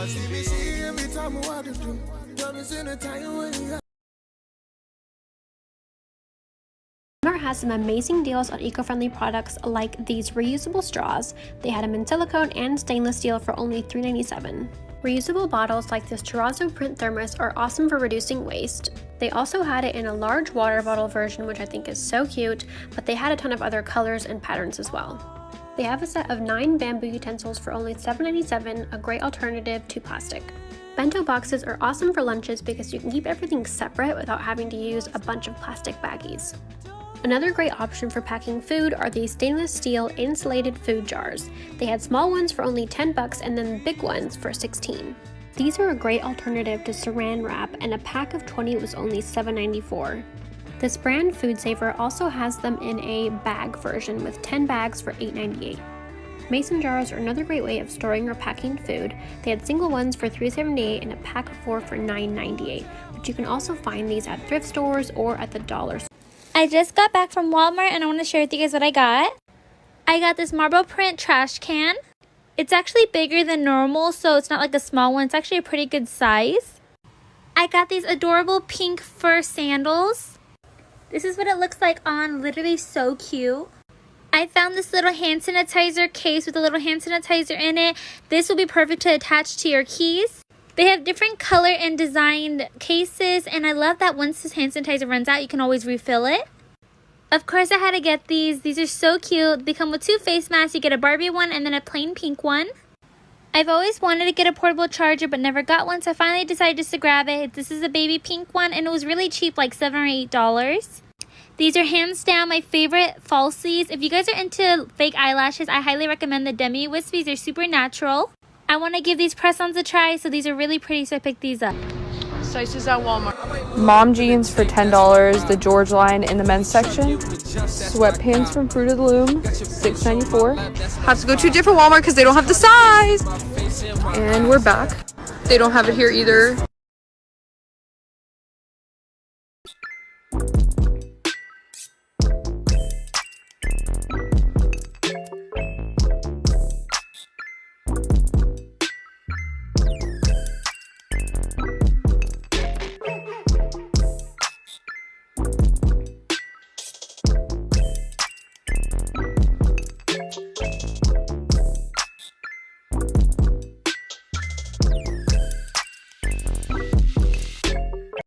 Walmart has some amazing deals on eco-friendly products like these reusable straws. They had them in silicone and stainless steel for only $3.97. Reusable bottles like this terrazzo print thermos are awesome for reducing waste. They also had it in a large water bottle version, which I think is so cute, but they had a ton of other colors and patterns as well. They have a set of 9 bamboo utensils for only $7.97, a great alternative to plastic. Bento boxes are awesome for lunches because you can keep everything separate without having to use a bunch of plastic baggies. Another great option for packing food are these stainless steel insulated food jars. They had small ones for only $10 and then big ones for $16. These are a great alternative to saran wrap, and a pack of 20 was only $7.94. This brand Food Saver also has them in a bag version with 10 bags for $8.98. Mason jars are another great way of storing or packing food. They had single ones for $3.78 and a pack of 4 for $9.98, but you can also find these at thrift stores or at the dollar store. I just got back from Walmart and I want to share with you guys what I got. I got this marble print trash can. It's actually bigger than normal, so it's not like a small one. It's actually a pretty good size. I got these adorable pink fur sandals. This is what it looks like on, literally so cute. I found this little hand sanitizer case with a little hand sanitizer in it. This will be perfect to attach to your keys. They have different color and designed cases, and I love that once this hand sanitizer runs out, you can always refill it. Of course, I had to get these. These are so cute. They come with 2 face masks. You get a Barbie one and then a plain pink one. I've always wanted to get a portable charger but never got one, so I finally decided just to grab it. This is a baby pink one, and it was really cheap, like $7 or $8. These are hands down my favorite falsies. If you guys are into fake eyelashes, I highly recommend the Demi Wispies. They're super natural. I want to give these press-ons a try, so these are really pretty, so I picked these up. Sizes at Walmart. Mom jeans for $10, the George line in the men's section. Sweatpants from Fruit of the Loom, $6.94. Have to go to a different Walmart because they don't have the size. And we're back. They don't have it here either.